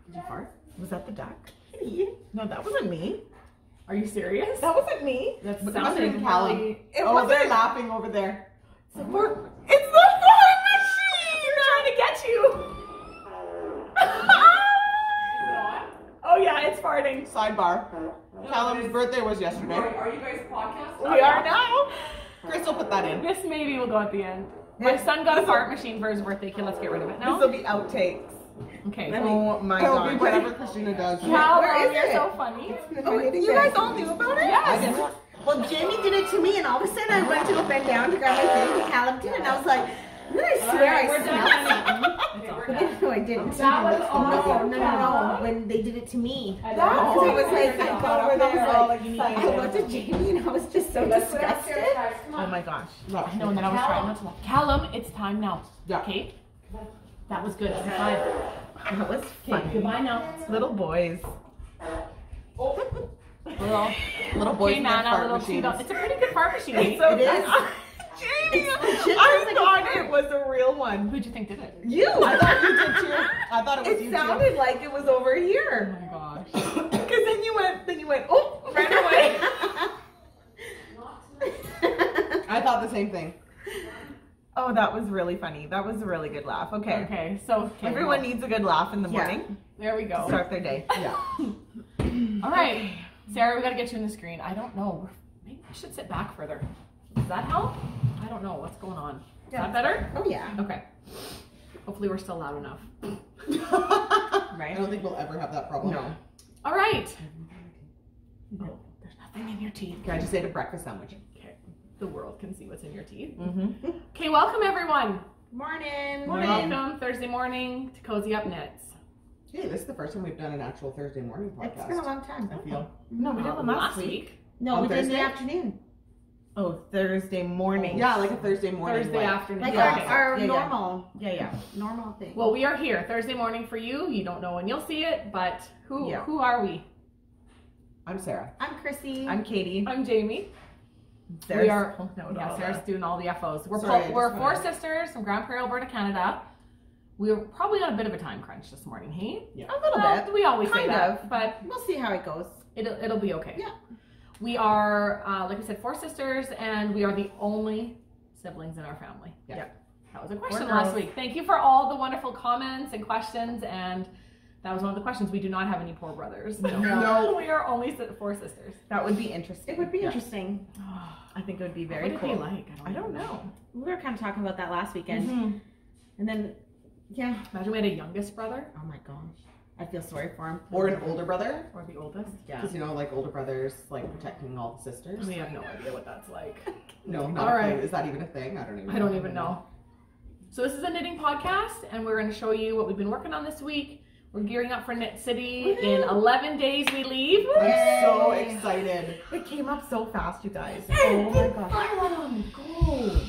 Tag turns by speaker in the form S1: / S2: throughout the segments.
S1: Did you fart?
S2: Was that the duck?
S1: No, that wasn't me.
S2: Are you serious?
S1: That wasn't me.
S2: That
S1: But
S2: sounded
S1: it
S2: Callie.
S1: Oh, they're laughing over there.
S2: It's the fart machine! They're trying to get you. Oh yeah, it's farting.
S1: Sidebar. Callum's birthday was yesterday.
S3: Are you guys podcasting?
S2: We are now.
S1: Chris will put that in.
S2: This maybe will go at the end. My son got a fart machine for his birthday. Okay, let's get rid of it now.
S1: This will be outtakes.
S2: Okay.
S1: Oh my
S3: It'll
S1: god.
S3: be whatever Christina does.
S2: Cal,
S1: Where is
S2: you're
S1: it?
S2: so funny.
S1: Oh, you guys all knew about it?
S2: Yes.
S3: Well, Jamie did it to me, and all of a sudden I went to go bend down to grab my thing, and Callum did it, and I was like, I swear
S2: right,
S3: I
S2: we're
S3: smelled
S2: done.
S3: something. But then, no, I didn't.
S2: That was
S3: No,
S2: awesome.
S3: when they did it to me.
S2: That's
S3: Because I was like, I got over there,
S1: I was like,
S3: I looked at Jamie, and I was just so disgusted.
S1: Oh my gosh.
S2: No, and then I was trying not to laugh. Callum, it's time now.
S1: Yeah.
S2: Okay? That was good. High five.
S1: That was
S2: Okay,
S1: funny.
S2: goodbye now.
S1: Little boys. Little boys
S2: Okay,
S1: in their
S2: man, a
S1: fart
S2: little
S1: machines.
S2: It's a pretty good fart machine.
S1: It's so
S3: It is.
S1: Jamie,
S3: legit
S1: I
S3: like a
S1: thought
S3: fart.
S1: it was a real one.
S2: Who'd you think did it?
S3: You!
S1: I thought you did too. I thought it was you
S3: It sounded like it was over
S2: Oh
S3: here.
S2: my gosh.
S1: too. Because then you went, oh, right away. I thought the same thing. Oh, that was really funny. That was a really good laugh. Okay.
S2: Okay, so
S1: Everyone needs a good laugh in the
S3: Yeah.
S1: morning
S2: there we
S1: to
S2: go.
S1: start their day.
S3: Yeah.
S2: All right, Sarah, we gotta get you in the screen. I don't know. Maybe I should sit back further. Does that help? I don't know what's going on. Is that better?
S3: Oh, yeah.
S2: Okay. Hopefully we're still loud enough.
S1: I don't think we'll ever have that problem.
S3: No.
S2: All right. Oh, there's nothing in your teeth.
S1: Okay, I just ate a breakfast sandwich.
S2: Okay. The world can see what's in your teeth.
S1: Mm-hmm.
S2: Okay, welcome everyone.
S3: Morning.
S2: Welcome Thursday morning to Cozy Up Knits.
S1: Hey, this is the first time we've done an actual Thursday morning podcast.
S3: It's been a long time.
S1: I feel.
S2: No,
S1: we did one last week.
S3: No,
S1: On
S3: we did in
S1: Thursday?
S3: the afternoon.
S1: Oh, Thursday morning. Yeah, like a Thursday morning.
S2: Thursday afternoon.
S3: Like
S1: Yeah.
S3: our
S1: Yeah, yeah.
S3: normal,
S1: Yeah.
S3: normal thing.
S2: Well, we are here Thursday morning for you. You don't know when you'll see it, but who are we?
S1: I'm Sarah.
S3: I'm Chrissy.
S1: I'm Katie.
S2: I'm Jamie.
S1: Sarah's,
S2: We are. Sarah's doing all the FOs. We're
S1: Sorry, I
S2: we're
S1: just
S2: four
S1: wanted-
S2: sisters from Grande, Prairie, Alberta, Canada. We were probably on a bit of a time crunch this morning, hey?
S1: Yeah.
S3: a little
S2: Well,
S3: bit.
S2: we always say
S1: Kind
S2: that,
S1: of.
S2: but
S3: We'll see how it goes.
S2: it'll be okay.
S3: Yeah.
S2: We are, like I said, four sisters, and we are the only siblings in our family.
S1: Yeah.
S2: That was a question
S1: Four
S2: last
S1: girls.
S2: week. Thank you for all the wonderful comments and questions, and that was one of the questions. We do not have any poor brothers.
S1: No.
S2: We are only four sisters.
S1: That would be interesting.
S3: It would be
S1: Yeah.
S3: interesting.
S1: I think it would be
S2: What
S1: very
S2: would it
S1: cool.
S2: be like?
S1: I don't know.
S3: We were kind of talking about that last weekend.
S2: Mhm.
S3: And then, yeah.
S2: Imagine we had a youngest brother
S3: Oh my gosh. I feel sorry for him.
S1: Or an older brother.
S2: or the oldest.
S3: Yeah.
S1: Because, you know, like older brothers, like protecting all the sisters.
S2: We have no idea what that's like.
S1: No, not
S2: All
S1: a
S2: right.
S1: clue. Is that even a thing? I
S2: I don't even know. So this is a knitting podcast, and we're going to show you what we've been working on this week. We're gearing up for Knit City. In 11 days we leave.
S1: I'm so excited.
S3: It came up so fast, you guys.
S1: Oh my gosh.
S2: Go.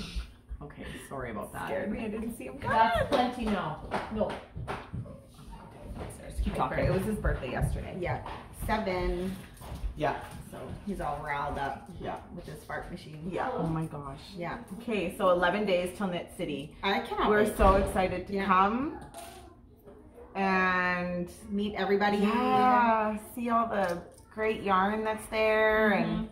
S2: Okay, sorry about that.
S3: Scared me. I didn't see him.
S2: That's plenty now. No. Keep talking.
S1: It was his birthday yesterday.
S3: Yeah. 7.
S1: Yeah.
S3: So he's all riled up
S1: Yeah.
S3: with his fart machine.
S1: Yeah. Oh my gosh.
S3: Yeah.
S1: Okay, so 11 days till Knit City.
S3: I cannot
S1: We're
S3: wait
S1: so excited to
S3: Yeah.
S1: come and
S3: to meet everybody.
S1: see all the great yarn that's there and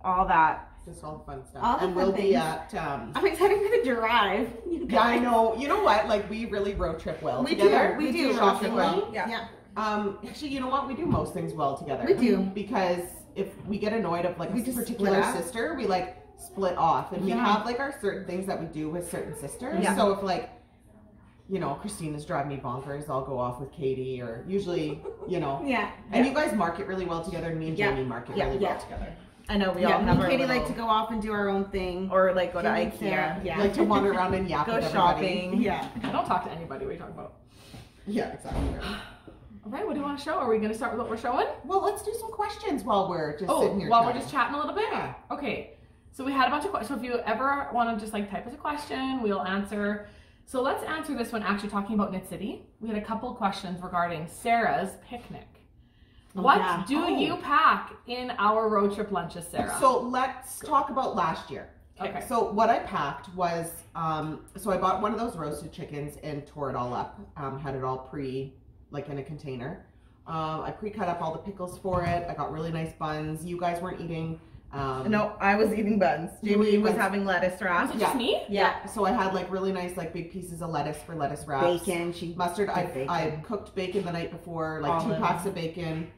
S1: all that. Just all the fun stuff.
S3: All the
S1: and
S3: fun
S1: we'll be
S3: things.
S1: at
S3: I'm excited for the drive. You
S1: yeah, I
S3: guys.
S1: know. You know what? Like we really road trip well
S3: We
S1: together.
S3: do. We do.
S1: road trip
S3: Shockingly.
S1: well.
S3: Yeah.
S1: Actually, you know what? We do most things well together.
S3: We do.
S1: Because if we get annoyed of like
S3: We
S1: a
S3: just
S1: particular
S3: split up.
S1: sister, we like split off, and we
S3: Yeah.
S1: have like our certain things that we do with certain sisters.
S3: Yeah.
S1: So if like, you know, Christina's driving me bonkers, I'll go off with Katie, or usually, you know.
S3: Yeah.
S1: And you guys market really well together, and me and
S3: Yeah.
S1: Jamie market
S3: Yeah.
S1: really
S3: Yeah.
S1: well together.
S2: I know we
S3: Yeah,
S2: all
S3: me
S2: have
S3: and
S2: our
S3: Katie
S2: little,
S3: like to go off and do our own thing.
S2: or like go to
S3: Jamie and
S2: IKEA.
S3: Sarah, yeah.
S1: Like to wander around and yap
S2: Go
S1: with everybody.
S2: shopping.
S3: Yeah.
S2: I don't talk to anybody. What are you talking about?
S1: Yeah, exactly.
S2: All right, what do you want to show? Are we going to start with what we're showing?
S1: Well, let's do some questions while we're just sitting here
S2: while we're
S1: chatting.
S2: just chatting a little bit?
S1: Yeah.
S2: Okay. So we had a bunch of questions. So if you ever want to just like type us a question, we'll answer. So let's answer this one actually talking about Knit City. We had a couple questions regarding Sarah's picnic.
S3: Oh,
S2: What
S3: yeah.
S2: do you pack in our road trip lunches, Sarah?
S1: So let's talk about last year.
S2: Okay.
S1: So what I packed was, so I bought one of those roasted chickens and tore it all up, had it all
S4: like in a container. I pre-cut up all the pickles for it. I got really nice buns. You guys weren't eating.
S1: No, I was eating buns. Jamie was having lettuce wraps.
S2: Was it just me?
S4: Yeah. So I had like really nice like big pieces of lettuce for lettuce wraps.
S1: Bacon.
S4: Mustard. I cooked bacon the night before, like
S1: olives.
S4: 2 packs of bacon.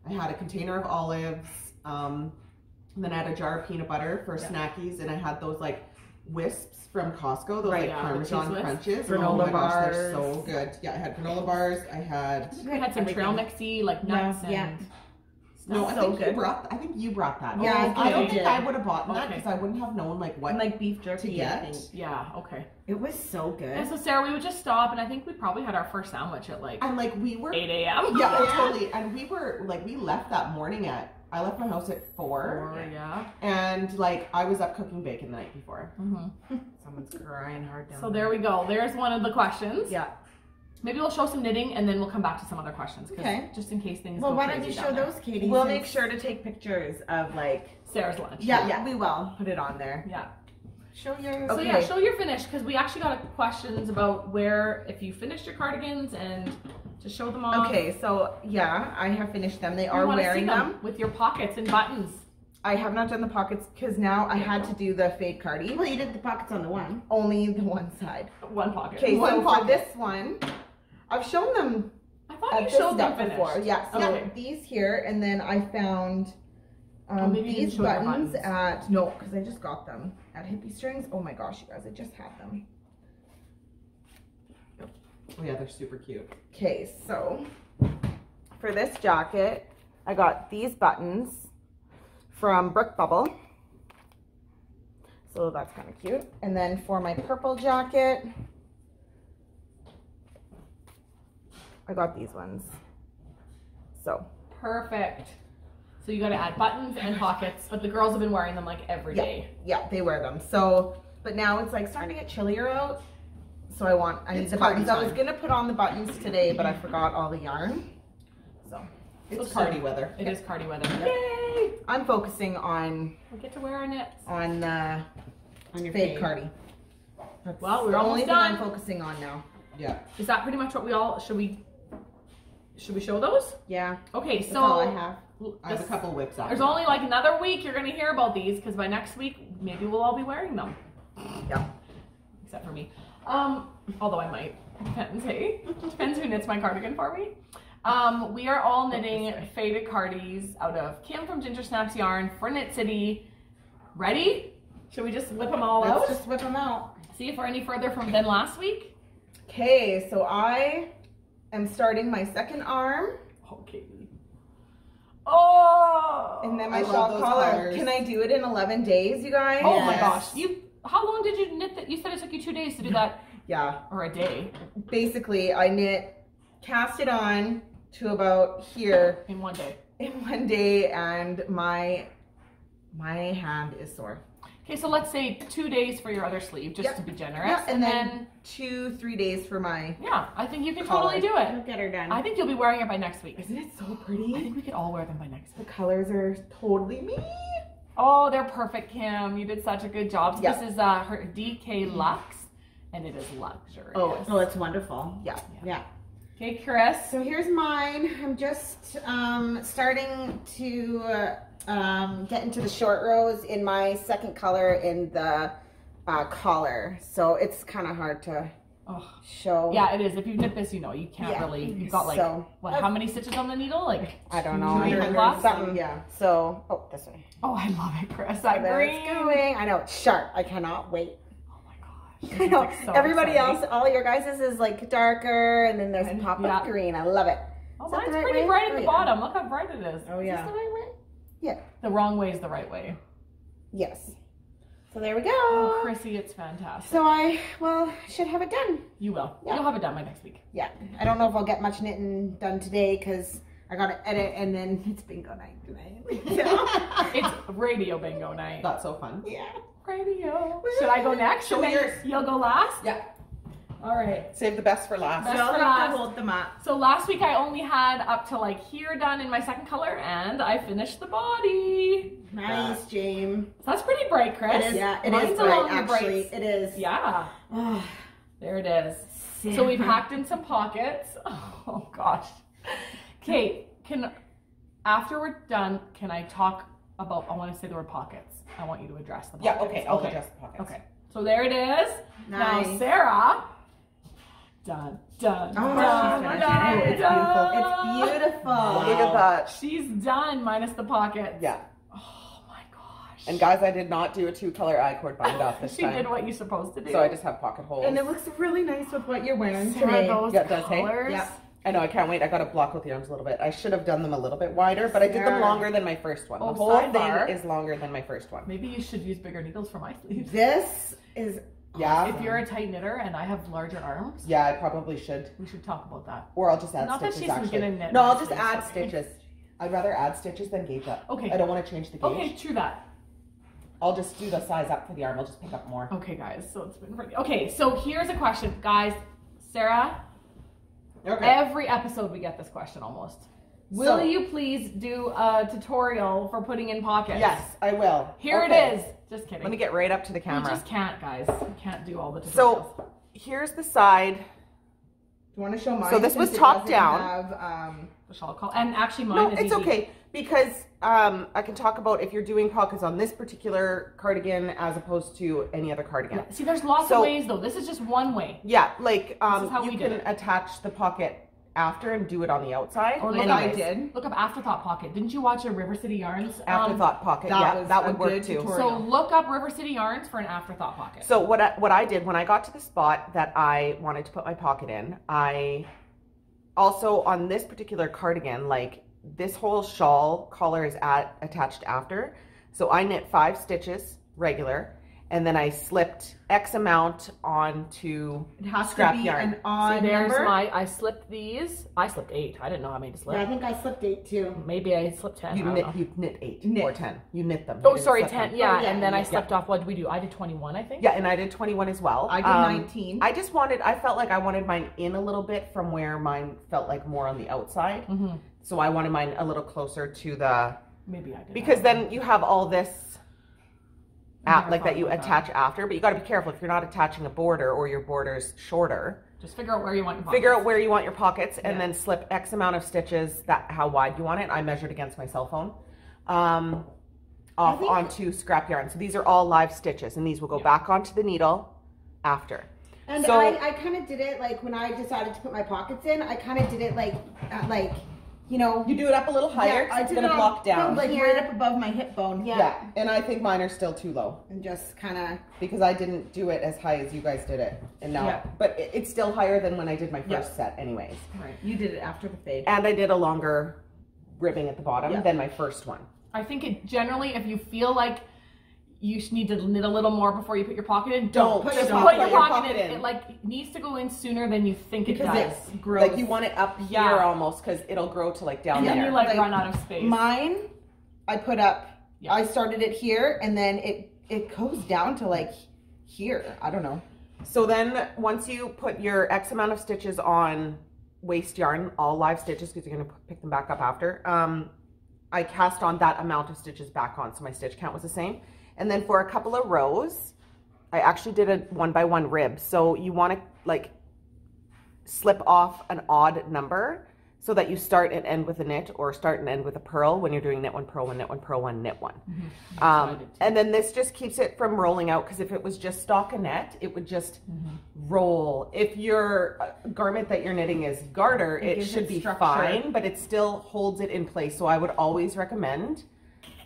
S4: I had a container of olives. And then I had a jar of peanut butter for snackies, and I had those like wisps from Costco, those like Parmesan crunches.
S1: Granola
S4: oh my gosh,
S1: bars.
S4: they're so good. Yeah, I had granola bars. I had
S2: trail mixy, like nuts and
S4: no, I think you brought that. Yeah, I don't think I would have bought that because I wouldn't have known like what
S1: like beef jerky
S4: to get.
S2: Yeah, okay.
S1: It was so good.
S2: And so Sarah, we would just stop, and I think we probably had our first sandwich at like
S4: and like we were
S2: 8 a.m.
S4: Yeah, totally. And we were like we left that morning at. I left my house at 4.
S2: Yeah.
S4: And like I was up cooking bacon the night before.
S1: Someone's crying hard down
S2: So there we go. There's one of the questions.
S1: Yeah.
S2: Maybe we'll show some knitting and then we'll come back to some other questions.
S1: Okay.
S2: Just in case things
S3: Well,
S2: go
S3: why don't
S2: crazy
S3: you
S2: down
S3: show
S2: there.
S3: those, Katie?
S1: We'll make sure to take pictures of like
S2: Sarah's lunch.
S1: Yeah, we will put it on there.
S2: Yeah.
S3: Show your.
S2: So yeah, show your finish because we actually got questions about where if you finished your cardigans and to show them off.
S1: Okay, so yeah, I have finished them. They
S2: We
S1: are
S2: wanna
S1: wearing
S2: see
S1: them.
S2: with your pockets and buttons.
S1: I have not done the pockets because now I had to do the fade cardi.
S3: Well, you did the pockets on the one.
S1: Only the one side.
S2: One pocket.
S1: Okay, so
S4: pocket.
S1: for this one, I've shown them
S2: I thought
S1: at
S2: you
S1: this
S2: showed them
S1: step
S2: finished.
S1: before. Yes,
S2: Okay.
S1: so these here, and then I found
S2: maybe you
S1: these
S2: didn't show your
S1: buttons
S2: buttons.
S1: at, no, because I just got them at Hippie Strings. Oh my gosh, you guys, I just had them.
S4: Oh yeah, they're super cute.
S1: Okay, so for this jacket, I got these buttons from Brook Bubble. So that's kind of cute. And then for my purple jacket, I got these ones. So.
S2: Perfect. So you got to add buttons and pockets, but the girls have been wearing them like every day.
S1: Yeah, they wear them. So, but now it's like starting to get chillier out. So I need the buttons. I was going to put on the buttons today, but I forgot all the yarn. So.
S4: It's Cardi weather.
S2: It is Cardi weather.
S1: Yep.
S2: Yay!
S1: I'm focusing on
S2: We get to wear our knits.
S1: on
S3: your
S1: fade
S3: fade.
S1: cardi. That's
S2: Well, we're
S1: the only
S2: almost
S1: thing I'm
S2: done.
S1: focusing on now.
S4: Yeah.
S2: Is that pretty much what we all should we show those?
S1: Yeah.
S2: Okay,
S1: That's
S2: so
S1: all I have.
S4: I have a couple whips out.
S2: there's only like another week you're gonna hear about these because by next week maybe we'll all be wearing them.
S1: Yeah.
S2: Except for me. Although I might. Depends, hey? Depends who knits my cardigan for me. We are all knitting faded cardis out of Kim from Ginger Snaps Yarn for Knit City. Ready? Should we just whip them all out?
S3: Let's just whip them out.
S2: See if we're any further than last week.
S1: Okay, so I am starting my second arm.
S2: Okay. Oh!
S1: And then my
S4: I love
S1: shawl
S4: those
S1: collar.
S4: colors.
S1: Can I do it in 11 days, you guys?
S2: Oh my
S4: Yes.
S2: gosh. How long did you knit that? You said it took you 2 days to do that.
S1: Yeah.
S2: Or a day.
S1: Basically, I cast it on to about here
S2: In 1 day.
S1: in 1 day, and my hand is sore.
S2: Okay, so let's say 2 days for your other sleeve, just to be generous.
S1: Yeah, and then 2-3 days for my.
S2: yeah, I think you can
S1: collar.
S2: totally do it.
S3: We'll get her done.
S2: I think you'll be wearing it by next week.
S1: Isn't it so
S2: I
S1: pretty?
S2: think we could all wear them by next
S1: The
S2: week.
S1: colors are totally me.
S2: Oh, they're perfect, Kim. You did such a good job. So
S1: Yeah.
S2: This is her DK Luxe, and it is luxurious.
S3: Oh, it's wonderful.
S1: Yeah.
S3: Yeah.
S2: Okay, Chris.
S3: So here's mine. I'm just starting to get into the short rows in my second color in the collar. So it's kind of hard to show.
S2: Yeah, it is. If you've knit this, you know you can't
S3: Yeah.
S2: really. You've got like
S3: So-
S2: how many stitches on the needle? Like
S3: I don't know.
S2: 200 plus?
S3: Something.
S1: Yeah.
S3: So, this way.
S2: oh, I love it, Chris. That
S3: There
S2: green.
S3: it's going. I know it's sharp. I cannot wait.
S2: Oh my gosh.
S3: I
S2: This is,
S3: know.
S2: like, so
S3: Everybody
S2: exciting.
S3: else, all your guys' is like darker, and then there's a pop
S2: Yeah.
S3: of green. I love it.
S2: Oh,
S3: Is that
S2: mine's
S3: the right
S2: pretty
S3: way?
S2: bright at
S3: Oh,
S2: the
S3: yeah.
S2: bottom. Look how bright it is.
S1: Oh
S3: Is
S1: yeah.
S3: this the right way? Yeah.
S2: The wrong way is the right way.
S3: Yes. So there we go.
S2: Oh, Chrissy, it's fantastic.
S3: So I should have it done.
S2: You will.
S3: Yeah.
S2: You'll have it done by next week.
S3: Yeah. I don't know if I'll get much knitting done today because I got to edit and then it's bingo night tonight. So,
S2: It's radio bingo night.
S4: That's so fun.
S3: yeah.
S2: Radio. Should I go next?
S4: Show
S2: And then
S4: yours.
S2: You'll go last?
S4: Yeah.
S2: All right.
S4: Save the best for last.
S2: Best
S1: So I'll
S2: for
S1: have to
S2: last.
S1: hold them up.
S2: So last week I only had up to like here done in my second color and I finished the body.
S3: Nice, James.
S2: So that's pretty bright, Chris.
S3: Yeah, it
S2: Mine's
S3: is
S2: along
S3: bright,
S2: the bright-
S3: actually. It is.
S2: Yeah.
S3: Oh,
S2: There it is. So we've hacked in some pockets. Oh gosh. Kate, after we're done, can I talk about, I want to say the word pockets. I want you to address the pockets.
S4: Yeah, okay, I'll address the pockets.
S2: Okay, so there it is.
S3: Nice.
S2: Now Sarah, done.
S3: It's beautiful.
S4: Wow. Look at that.
S2: She's done minus the pockets.
S4: Yeah.
S2: Oh my gosh.
S4: And guys, I did not do a 2-color I-cord bind off this time.
S2: She did what you're supposed to do.
S4: So I just have pocket holes.
S1: And it looks really nice with what you're wearing
S2: Sarah,
S1: today.
S2: those
S4: Yeah, it does, hey?
S2: colors.
S1: Yeah.
S4: I know, I can't wait. I got to block out the arms a little bit. I should have done them a little bit wider, but I did them longer than my first one.
S2: Oh,
S4: The whole
S2: sidebar.
S4: thing is longer than my first one.
S2: Maybe you should use bigger needles for my sleeves.
S3: This is
S4: Yeah.
S2: If you're a tight knitter and I have larger arms,
S4: Yeah, I probably should.
S2: we should talk about that.
S4: Or I'll just add
S2: Not that
S4: stitches,
S2: she's
S4: actually.
S2: gonna knit
S4: No,
S2: my
S4: I'll just
S2: sleeves,
S4: add
S2: okay.
S4: stitches. I'd rather add stitches than gauge up.
S2: Okay.
S4: I don't want to change the gauge.
S2: Okay, true that.
S4: I'll just do the size up for the arm. I'll just pick up more.
S2: Okay, guys, so it's been pretty. Okay, so here's a question, guys. Sarah,
S4: Okay.
S2: every episode we get this question almost. Will you please do a tutorial for putting in pockets?
S4: Yes, I will.
S2: Here
S4: Okay.
S2: it is. Just kidding.
S4: Let me get right up to the
S2: We
S4: camera.
S2: just can't, guys. We can't do all the tutorials.
S4: So here's the side.
S1: Do you want to show mine?
S4: So this was
S1: since it
S4: top
S1: doesn't
S4: down.
S1: Have,
S2: the shawl call, and actually mine
S4: No,
S2: is
S4: it's
S2: easy.
S4: okay because I can talk about if you're doing pockets on this particular cardigan as opposed to any other cardigan.
S2: Yeah. See, there's lots of ways though. This is just one way.
S4: Yeah, like
S2: This is how
S4: you
S2: we did
S4: can
S2: it.
S4: attach the pocket after and do it on the outside.
S2: Or
S1: like I did.
S2: Look up Afterthought Pocket. Didn't you watch a River City Yarns?
S4: Afterthought pocket.
S1: that
S4: Yeah,
S1: was
S4: that
S1: a
S4: would work
S1: good
S4: too.
S1: tutorial.
S2: So look up River City Yarns for an Afterthought Pocket.
S4: So what I did when I got to the spot that I wanted to put my pocket in, I also on this particular cardigan, like this whole shawl collar is attached after. So I knit 5 stitches regular, and then I slipped X amount onto
S1: It has
S4: scrap
S1: to be
S4: yarn.
S1: an odd
S2: See, there's
S1: number.
S2: I slipped these. I slipped 8. I didn't know how many to slip.
S3: Yeah, I think I slipped 8 too.
S2: Maybe I slipped 10. I don't know.
S4: You knit 8
S1: Knit.
S4: or 10. You knit them. You
S2: Oh,
S4: didn't
S2: sorry,
S4: slip
S2: 10.
S4: them.
S2: Yeah,
S3: Oh, yeah,
S2: and then I
S3: yeah.
S2: slipped off. What did we do? I did 21, I think.
S4: Yeah, and I did 21 as well.
S1: I did 19.
S4: I felt like I wanted mine in a little bit from where mine felt like more on the outside.
S2: Mm-hmm.
S4: So I wanted mine a little closer to the,
S2: Maybe I did.
S4: because then you have all this
S2: never
S4: like that
S2: thought
S4: you
S2: about
S4: attach after, but you got to be careful if you're not attaching a border or your border's shorter.
S2: Just figure out where you want your pockets.
S4: Figure out where you want your pockets and
S2: Yeah.
S4: then slip X amount of stitches, that how wide you want it. I measured against my cell phone. Off onto scrap yarn. So these are all live stitches and these will go back onto the needle after.
S3: And
S4: So-
S3: I kind of did it like when I decided to put my pockets in, I kind of did it like, you know.
S4: You do it up a little higher, 'cause
S3: I
S4: it's
S3: did
S4: going to
S3: it
S4: block down.
S3: like
S1: Like
S3: here.
S1: right up above my hip bone.
S3: Yeah.
S4: Yeah, and I think mine are still too low
S3: And just kind of.
S4: because I didn't do it as high as you guys did it. And now,
S1: Yeah.
S4: but it's still higher than when I did my first
S1: Yeah.
S4: set anyways.
S2: Right.
S1: You did it after the fade.
S4: And I did a longer ribbing at the bottom
S1: Yeah.
S4: than my first one.
S2: I think it generally, if you feel like you need to knit a little more before you put your pocket in, don't
S4: Put
S2: just
S4: your
S2: put
S4: pocket-
S2: your pocket in. It like needs to go in sooner than you think it
S1: Because
S2: does.
S1: it grows.
S4: Like you want it up here
S2: Yeah.
S4: almost because it'll grow to like down
S2: And then
S4: there.
S2: you like
S1: Like,
S2: run out of space.
S1: Mine, I put up,
S2: Yeah.
S1: I started it here and then it goes down to like here. I don't know.
S4: So then once you put your X amount of stitches on waste yarn, all live stitches because you're going to pick them back up after, I cast on that amount of stitches back on. So my stitch count was the same. And then for a couple of rows, I actually did a 1x1 rib. So you want to like slip off an odd number so that you start and end with a knit or start and end with a purl when you're doing knit 1, purl 1, knit 1, purl 1, knit 1. And then this just keeps it from rolling out because if it was just stockinette, it would just roll. If your garment that you're knitting is garter, it
S1: gives
S4: should
S1: it
S4: be
S1: structure.
S4: fine, but it still holds it in place. So I would always recommend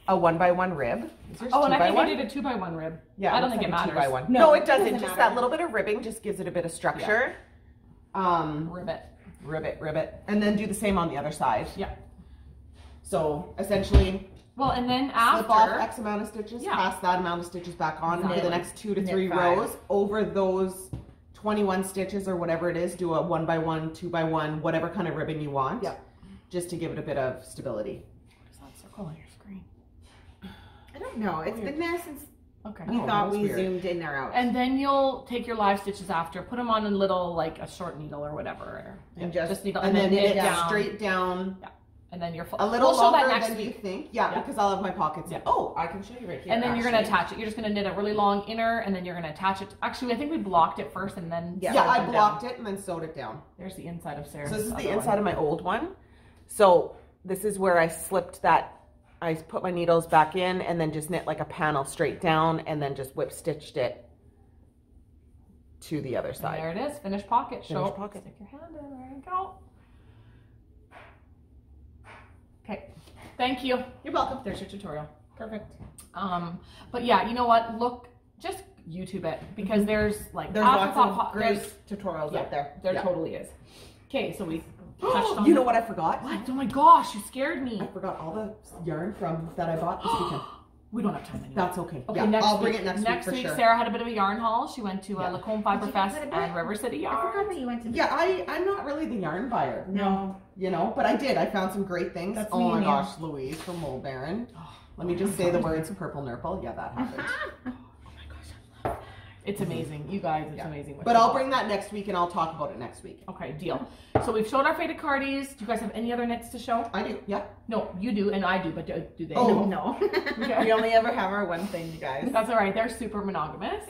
S4: a 1x1 rib. Is yours
S2: Oh, and I think
S4: 2x1?
S2: I did a 2x1 rib.
S4: Yeah,
S2: I don't
S4: looks
S2: think it
S4: like a
S2: matters.
S4: 2x1.
S1: No,
S4: No,
S1: it
S4: it doesn't.
S3: doesn't
S4: Just
S3: matter.
S4: that little bit of ribbing just gives it a bit of structure.
S2: Ribbit.
S4: Ribbit. And then do the same on the other side.
S2: Yeah.
S4: So essentially,
S2: Well, and then
S4: slip off
S2: after,
S4: X amount of stitches,
S2: Yeah.
S4: pass that amount of stitches back on for
S1: Knit.
S4: the next 2 to
S1: Knit
S4: 3
S1: 5.
S4: rows. Over those 21 stitches or whatever it is, do a 1x1, 2x1, whatever kind of ribbon you want.
S2: Yeah.
S4: Just to give it a bit of stability.
S2: What is that circle on your screen?
S3: I don't know. It's been there since
S2: Okay.
S3: we
S4: Oh,
S3: thought
S4: that's
S3: we
S4: weird.
S3: zoomed in or out.
S2: And then you'll take your live stitches after, put them on a little, like a short needle or whatever.
S1: And just
S2: needle,
S4: And then
S2: knit
S4: knit
S2: down.
S4: straight down
S2: Yeah. And then you're
S4: a little
S2: we'll show that
S4: longer
S2: next
S4: than
S2: week.
S4: you think. Yeah, because I'll have my pockets.
S2: Yeah.
S4: Oh, I can show you right here.
S2: And then you're going to attach it. You're just going to knit a really long inner, and then you're going to attach it. Actually, I think we blocked it first and then
S4: yeah, I blocked it and then sewed it down.
S2: There's the inside of Sarah's.
S4: So this is the inside of my old one. So this is where I slipped that. I put my needles back in and then just knit like a panel straight down and then just whip stitched it to the other side.
S2: And there it is, finished pocket.
S4: Finished pocket.
S2: Stick your hand in, there you go. Okay, thank you.
S4: You're welcome.
S2: There's your tutorial.
S1: Perfect.
S2: But yeah, you know what? Look, just YouTube it because there's like
S1: There's lots of great tutorials out there.
S2: There
S4: Yeah.
S2: totally is. Okay, so we touched on
S4: You know what I forgot?
S2: What? Oh my gosh, you scared me.
S4: I forgot all the yarn that I bought this weekend.
S2: We don't have time anymore.
S4: That's okay.
S2: Okay,
S4: Yeah,
S2: next
S4: I'll
S2: week,
S4: bring it next week for sure.
S2: Sarah had a bit of a yarn haul. She went to
S4: Yeah.
S2: Lacombe Fiber
S3: Did you
S2: Fest
S3: get a bit?
S2: and River City
S3: I forgot
S2: Yarn.
S3: that you went to.
S4: Yeah, I'm not really the yarn buyer.
S3: No.
S4: You know, but I did. I found some great things.
S1: That's
S4: oh
S1: me
S4: my
S1: and you.
S4: gosh, Louise from Mold Baron. Let me just say the words purple nurple. Yeah, that happened.
S2: It's amazing. You guys, it's amazing. what
S4: But
S2: you
S4: I'll
S2: bought.
S4: bring that next week and I'll talk about it next week.
S2: Okay, deal. So we've showed our faded Cardis. Do you guys have any other knits to show?
S4: I do, yeah.
S2: No, you do and I do, but do they?
S4: Oh.
S3: No.
S1: We only ever have our one thing, you guys.
S2: That's all right. They're super monogamous.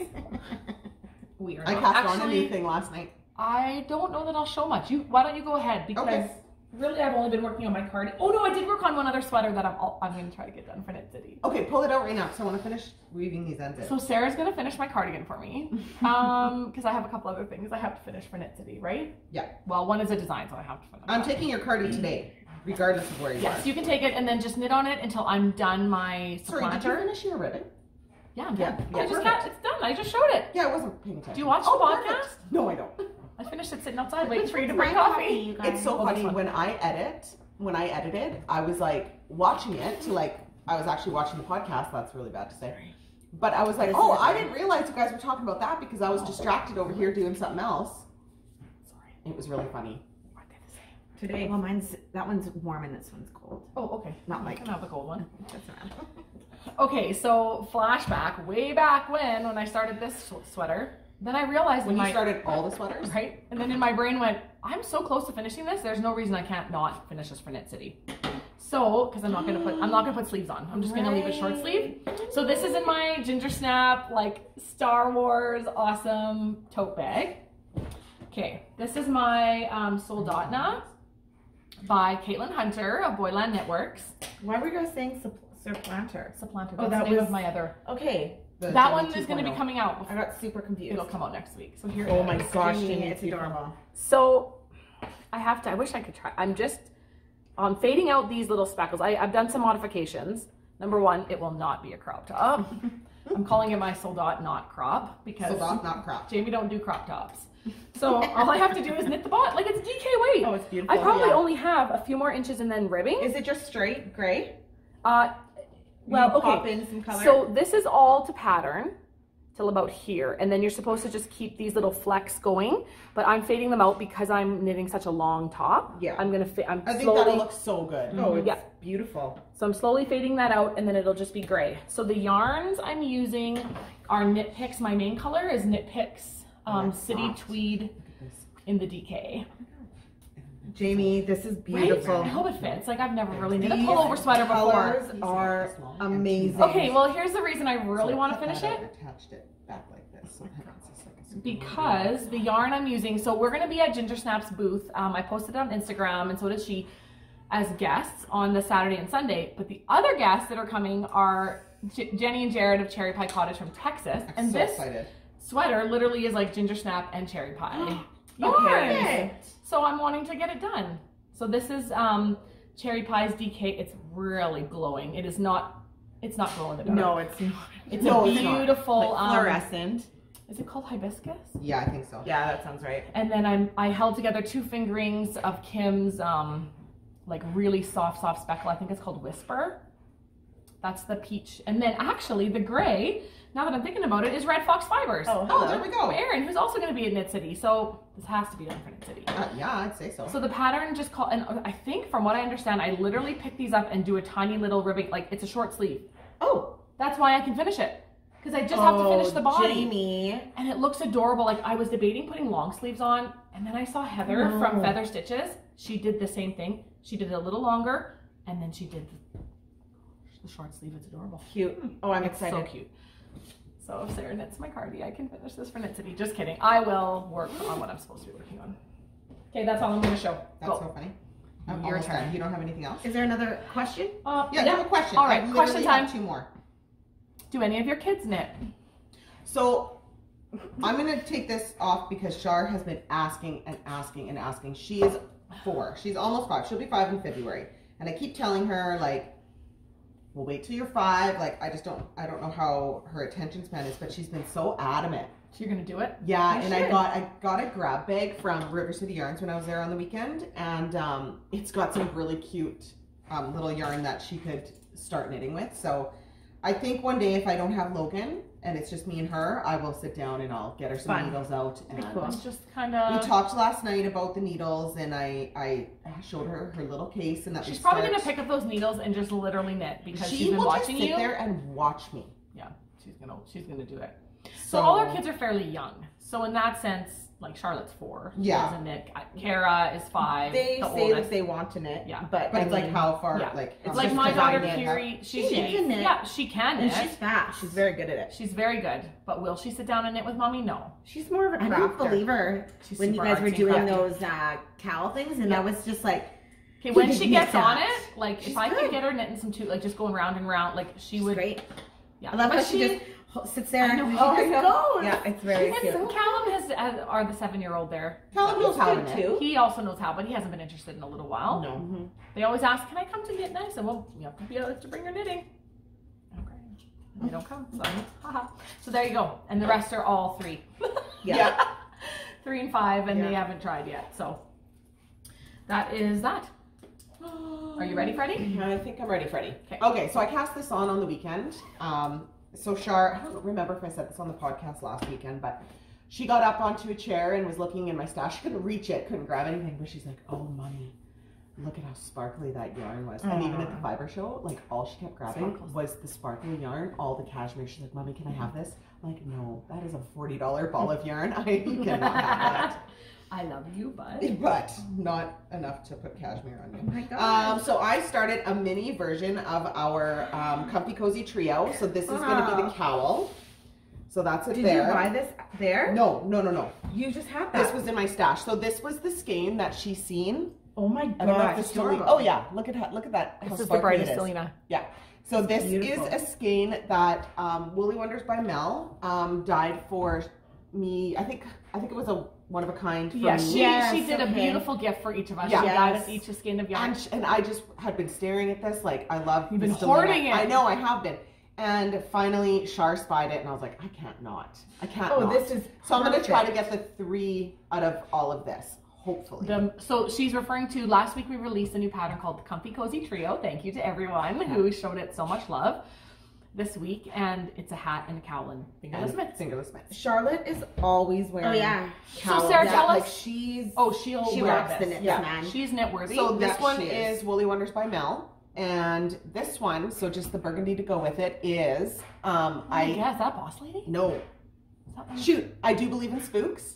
S2: We are
S4: I
S2: not.
S4: cast on a
S2: Actually,
S4: new thing last night.
S2: I don't know that I'll show much. Why don't you go ahead? Because
S4: Okay.
S2: really, I've only been working on my Cardi. Oh no, I did work on one other sweater that I'm going to try to get done for Knit City.
S4: Okay, pull it out right now because I want to finish weaving these ends in.
S2: So Sarah's going to finish my cardigan for me. Because I have a couple other things I have to finish for Knit City, right?
S4: Yeah.
S2: Well, one is a design, so I have to finish.
S4: I'm
S2: that.
S4: taking your Cardi today, regardless of where you
S2: Yes,
S4: are.
S2: you can take it and then just knit on it until I'm done my
S4: Sorry, did you
S2: supplanter.
S4: finish your ribbon?
S2: Yeah, I'm
S1: Yeah,
S2: done.
S1: yeah,
S2: I just
S4: perfect.
S2: got it's done. I just showed it.
S4: Yeah, I wasn't paying attention.
S2: Do you watch the
S4: perfect.
S2: podcast?
S4: No, I don't.
S2: I finished it sitting outside waiting for you to bring
S3: My
S2: coffee.
S3: you guys.
S4: It's so
S2: Oh, this
S4: funny
S2: one.
S4: when I edited, I was like watching it to like, I was actually watching the podcast. That's really bad to say. But I was like, oh, I didn't realize you guys were talking about that because I was distracted over here doing something else.
S2: Sorry.
S4: It was really funny.
S2: Aren't they the same?
S1: Today.
S3: Well, that one's warm and this one's cold.
S2: Oh, okay.
S3: Not
S2: I
S3: like-
S2: can have the gold one.
S3: That's around.
S2: Okay, so flashback way back when I started this sweater. Then I realized
S4: When
S2: in
S4: you
S2: my
S4: started all the sweaters?
S2: right, and then in my brain went, I'm so close to finishing this. There's no reason I can't not finish this for Knit City. So, because I'm not gonna put sleeves on. I'm just gonna leave a short sleeve. So this is in my Ginger Snap like Star Wars awesome tote bag. Okay, this is my Soldatna by Caitlin Hunter of Boyland Knitworks.
S1: Why were you guys saying supplanter?
S2: Supplanter.
S1: Oh,
S2: That's
S1: that
S2: the name
S1: was-
S2: of my other.
S1: Okay.
S4: The
S2: That
S4: Jenny
S2: one is going to be
S4: 2.0.
S2: coming out.
S1: I got super confused.
S2: It'll come out next week. So here.
S1: Oh
S2: it
S1: my
S2: is.
S1: gosh,
S3: Jamie,
S1: Jamie,
S3: it's adorable.
S2: So I wish I could try. I'm just fading out these little speckles. I've done some modifications. Number one, it will not be a crop top. I'm calling it my Soldat not crop because
S4: Soldat, not crop.
S2: Jamie don't do crop tops. So all I have to do is knit the bot. Like it's DK weight.
S1: Oh, it's beautiful.
S2: I probably
S1: yeah.
S2: only have a few more inches and then ribbing.
S1: Is it just straight gray?
S2: Well,
S1: You
S2: okay.
S1: pop in some color?
S2: So this is all to pattern till about here, and then you're supposed to just keep these little flecks going. But I'm fading them out because I'm knitting such a long top.
S1: Yeah.
S2: I'm
S4: I think
S2: slowly.
S4: that'll look so good.
S1: Oh, it's
S2: Yeah.
S1: beautiful.
S2: So I'm slowly fading that out, and then it'll just be gray. So the yarns I'm using are Knit Picks. My main color is Knit Picks City Tweed in the DK.
S1: Jamie, this is
S2: Right?
S1: beautiful.
S2: I hope it fits. Like I've never really knit a
S1: These
S2: pullover sweater before.
S1: colors are amazing.
S2: Okay, well here's the reason I really want to finish it.
S4: Attached it back like this. So it's just like a super
S2: Because the yarn I'm using, so we're going to be at Ginger Snap's booth. I posted it on Instagram, and so did she, as guests on the Saturday and Sunday. But the other guests that are coming are Jenny and Jared of Cherry Pie Cottage from Texas.
S4: I'm
S2: And
S4: so
S2: this
S4: excited.
S2: sweater literally is like Ginger Snap and Cherry Pie.
S1: Okay.
S2: So I'm wanting to get it done. So this is Cherry Pie's DK. It's really glowing. It's not glow in the dark.
S1: No, it's not.
S2: It's
S4: No,
S2: a
S4: it's not.
S2: beautiful
S1: Like fluorescent.
S2: is it called hibiscus?
S4: Yeah, I think so.
S1: Yeah, that sounds right.
S2: And then I held together 2 fingerings of Kim's like really soft speckle. I think it's called Whisper. That's the peach. And then actually the gray, now that I'm thinking about it, is Red Fox Fibers.
S1: Oh,
S4: Oh, there we
S2: From
S4: go.
S2: Erin, who's also going to be at Knit City. So this has to be done for Knit City.
S4: Yeah, I'd say so.
S2: So the pattern just called, and I think from what I understand, I literally pick these up and do a tiny little ribbing, like it's a short sleeve.
S1: Oh.
S2: That's why I can finish it. Because I just have to finish the body.
S1: Jamie.
S2: And it looks adorable. Like I was debating putting long sleeves on, and then I saw Heather from Feather Stitches. She did the same thing. She did it a little longer, And then she did the short sleeve. It's adorable.
S3: Cute. Oh, I'm
S2: It's
S3: excited.
S2: so cute. So if Sarah knits my Cardi, I can finish this for Knit City. Just kidding. I will work on what I'm supposed to be working on. Okay, that's all I'm going to show.
S4: That's so funny. I'm
S2: Your
S4: almost done.
S2: turn.
S4: You don't have anything else?
S3: Is there another question?
S4: Yeah, I have a question.
S2: All right,
S4: I
S2: question
S4: literally
S2: time.
S4: have 2 more.
S2: Do any of your kids knit?
S4: So I'm going to take this off because Shar has been asking and asking and asking. She is 4. She's almost 5. She'll be 5 in February. And I keep telling her, like, we'll wait till you're 5. Like, I don't know how her attention span is, but she's been so adamant.
S2: So you're going to do it?
S4: Yeah,
S3: You
S4: and
S3: should.
S4: I got a grab bag from River City Yarns when I was there on the weekend, and it's got some really cute little yarn that she could start knitting with. So I think one day if I don't have Logan and it's just me and her, I will sit down and I'll get her some needles out. And
S3: Cool.
S2: It's just kind of...
S4: we talked last night about the needles, and I showed her her little case, and that
S2: She's
S4: we
S2: probably
S4: start-
S2: going to pick up those needles and just literally knit because
S4: she
S2: she's been
S4: will
S2: watching
S4: just sit
S2: you.
S4: there and watch me.
S2: Yeah, she's gonna do it. So all our kids are fairly young. So in that sense, like Charlotte's 4. She
S4: Yeah.
S2: doesn't knit. Kara is 5.
S3: They
S2: the
S3: say
S2: oldest.
S3: that they want to knit.
S2: Yeah.
S3: But
S4: But it's like how far,
S2: yeah.
S4: like
S2: It's
S4: how
S2: like
S4: much
S2: my
S4: does
S2: daughter
S4: I knit?
S2: Kiri. She
S3: can knit.
S2: Yeah, she can
S3: And
S2: knit.
S3: she's fast. She's very good at it.
S2: She's very good. But will she sit down and knit with mommy? No.
S3: She's more of a crafter. I don't believe her
S2: She's
S3: when you
S2: super
S3: guys were
S2: artsy
S3: doing
S2: crafty.
S3: those cowl things, and I was just like,
S2: Okay, when
S3: You
S2: she
S3: can
S2: gets
S3: knit
S2: on
S3: that.
S2: it, like
S3: She's
S2: if I could
S3: good.
S2: get her knitting some like just going round and round, like she
S3: she's
S2: would.
S3: great.
S2: Yeah.
S3: I love
S2: But
S3: how she just sits there
S2: I
S3: and
S2: know,
S3: she
S2: oh, I
S3: just
S2: know.
S3: goes. Yeah, it's very
S2: And
S3: cute.
S2: so Callum are the 7-year-old there.
S4: Callum knows how to
S3: good
S4: knit.
S3: too.
S2: He also knows how, but he hasn't been interested in a little while.
S3: No. Mm-hmm.
S2: They always ask, "Can I come to knit?" And I said, "Well, you have to be able to bring your knitting." Okay. And they don't come, so haha. So there you go. And the rest are all 3.
S3: Yeah.
S2: 3 and 5, and they
S3: Yeah.
S2: haven't tried yet. So that is that. Are you ready, Freddie?
S4: I think I'm ready, Freddie.
S2: Okay.
S4: Okay, so I cast this on the weekend. So Shar, I don't remember if I said this on the podcast last weekend, but she got up onto a chair and was looking in my stash. She couldn't reach it, couldn't grab anything, but she's like, "Oh, mommy, look at how sparkly that yarn was." And even at the fiber show, like all she kept grabbing was the sparkly yarn, all the cashmere. She's like, "Mommy, can I have this?" I'm like, "No, that is a $40 ball of yarn. I cannot have that."
S2: I love you, bud.
S4: But not enough to put cashmere on you.
S3: Oh my God.
S4: So I started a mini version of our Comfy Cozy Trio. So this is going to be the cowl. So that's it.
S3: Did
S4: there.
S3: you buy this there?
S4: No.
S3: You just had that.
S4: This was in my stash. So this was the skein that she's seen.
S3: Oh my
S4: I don't know if
S3: gosh.
S4: it's still leaving. Oh yeah, look at that. How
S2: This is the
S4: sparkly
S2: brightest
S4: it is.
S2: Selena.
S4: Yeah. So this
S3: beautiful.
S4: is a skein that Woolly Wonders by Mel dyed for me. I think it was a one of a kind for
S2: Yeah,
S4: me.
S2: she did a beautiful gift for each of us.
S4: Yeah.
S2: She got us
S3: Yes.
S2: each a skein of yarn.
S4: And I just had been staring at this, like, I love.
S2: You've been
S4: this Selena.
S2: hoarding it.
S4: I know, I have been. And finally, Shar spied it, and I was like, I can't not.
S3: Oh,
S4: not.
S3: this is
S4: So I'm going to try to
S3: perfect.
S4: get the 3 out of all of this, hopefully.
S2: So she's referring to last week we released a new pattern called the Comfy Cozy Trio. Thank you to everyone who showed it so much love this week. And it's a hat and a cowl and fingerless mitts.
S4: Fingerless mitts.
S3: Charlotte is always wearing. Oh yeah.
S2: So Sarah, tell
S3: like
S2: us.
S3: she's.
S2: Oh, she'll
S3: She
S2: wear
S3: rocks the
S2: this.
S3: knits,
S4: Yeah.
S3: man.
S2: She's knit worthy.
S4: So this
S3: That
S4: one
S3: she
S4: is Woolly Wonders by Mel. And this one, so just the burgundy to go with it, is
S2: yeah, is that Boss Lady?
S4: no.
S2: Is that one?
S4: Shoot, I Do Believe in Spooks